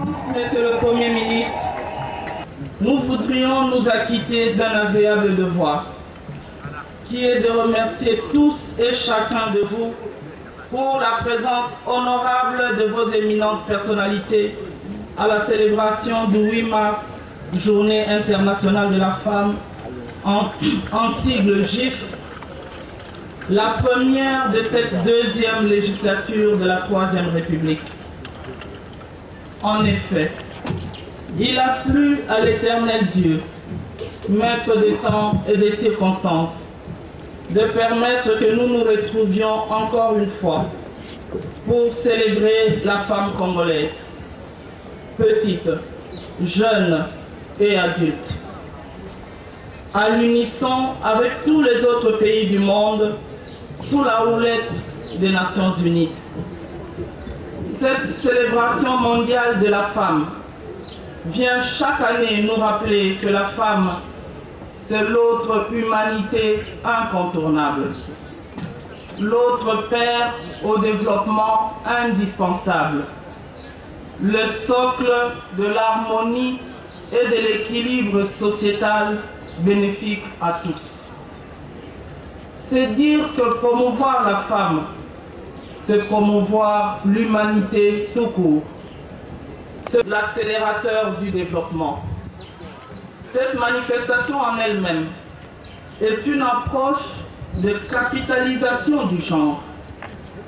Monsieur le Premier ministre, nous voudrions nous acquitter d'un agréable devoir, qui est de remercier tous et chacun de vous pour la présence honorable de vos éminentes personnalités à la célébration du 8 mars, Journée internationale de la femme, en sigle GIF, la première de cette deuxième législature de la Troisième République. En effet, il a plu à l'Éternel Dieu, maître des temps et des circonstances, de permettre que nous nous retrouvions encore une fois pour célébrer la femme congolaise, petite, jeune et adulte, à l'unisson avec tous les autres pays du monde, sous la houlette des Nations Unies. Cette célébration mondiale de la femme vient chaque année nous rappeler que la femme, c'est l'autre humanité incontournable, l'autre père au développement indispensable, le socle de l'harmonie et de l'équilibre sociétal bénéfique à tous. C'est dire que promouvoir la femme, c'est promouvoir l'humanité tout court. C'est l'accélérateur du développement. Cette manifestation en elle-même est une approche de capitalisation du genre,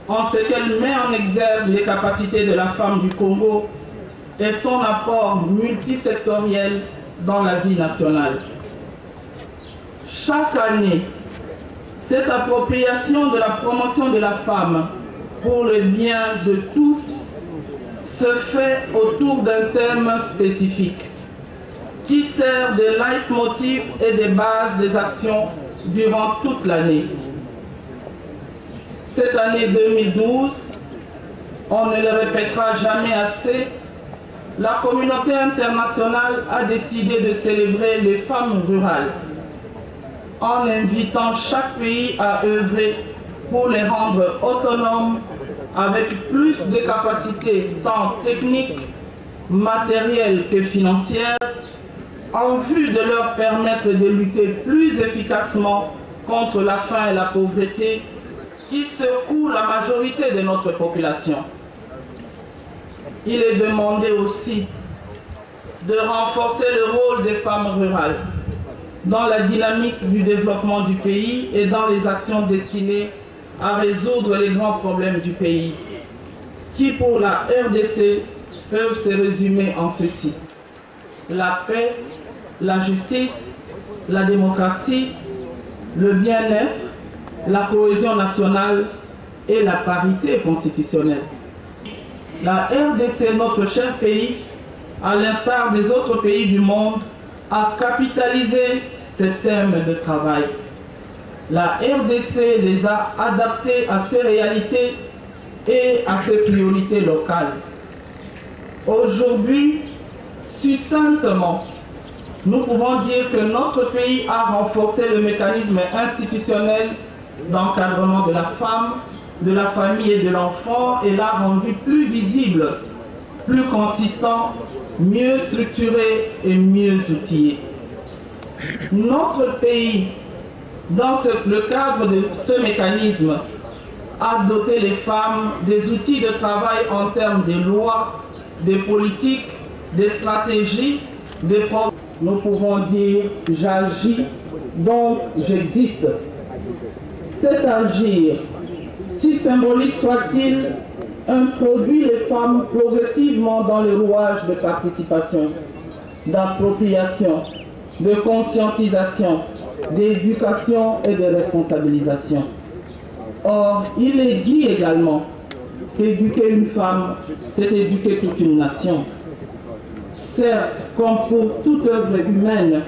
en ce qu'elle met en exergue les capacités de la femme du Congo et son apport multisectoriel dans la vie nationale. Chaque année, cette appropriation de la promotion de la femme pour le bien de tous se fait autour d'un thème spécifique qui sert de leitmotiv et de base des actions durant toute l'année. Cette année 2012, on ne le répétera jamais assez, la communauté internationale a décidé de célébrer les femmes rurales en invitant chaque pays à œuvrer pour les rendre autonomes avec plus de capacités tant techniques, matérielles que financières, en vue de leur permettre de lutter plus efficacement contre la faim et la pauvreté qui secouent la majorité de notre population. Il est demandé aussi de renforcer le rôle des femmes rurales dans la dynamique du développement du pays et dans les actions destinées à résoudre les grands problèmes du pays, qui pour la RDC peuvent se résumer en ceci: la paix, la justice, la démocratie, le bien-être, la cohésion nationale et la parité constitutionnelle. La RDC, notre cher pays, à l'instar des autres pays du monde, a capitalisé ces thèmes de travail. La RDC les a adaptés à ces réalités et à ses priorités locales. Aujourd'hui, succinctement, nous pouvons dire que notre pays a renforcé le mécanisme institutionnel d'encadrement de la femme, de la famille et de l'enfant et l'a rendu plus visible, plus consistant, mieux structuré et mieux outillé. Notre pays, dans le cadre de ce mécanisme, a doté les femmes des outils de travail en termes de lois, de politiques, de stratégies, de programmes. Nous pouvons dire « j'agis, donc j'existe ». Cet agir, si symbolique soit-il, introduit les femmes progressivement dans le rouage de participation, d'appropriation, de conscientisation, d'éducation et de responsabilisation. Or, il est dit également qu'éduquer une femme, c'est éduquer toute une nation. Certes, comme pour toute œuvre humaine,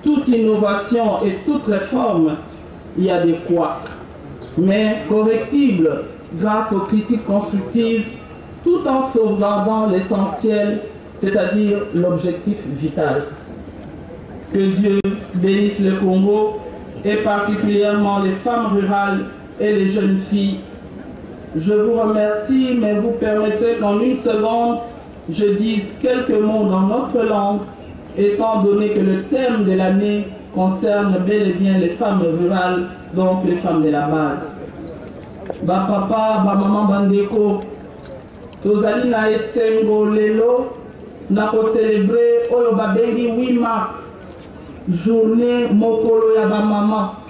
toute innovation et toute réforme, il y a des couacs, mais correctibles grâce aux critiques constructives, tout en sauvegardant l'essentiel, c'est-à-dire l'objectif vital. Que Dieu bénisse le Congo et particulièrement les femmes rurales et les jeunes filles. Je vous remercie, mais vous permettrez qu'en une seconde, je dise quelques mots dans notre langue, étant donné que le thème de l'année concerne bel et bien les femmes rurales, donc les femmes de la base. Ba papa, ba maman bandeko, tozali na esengo lelo na ko célébrer oyo babengi 8 mars, journée mokolo ya ba maman.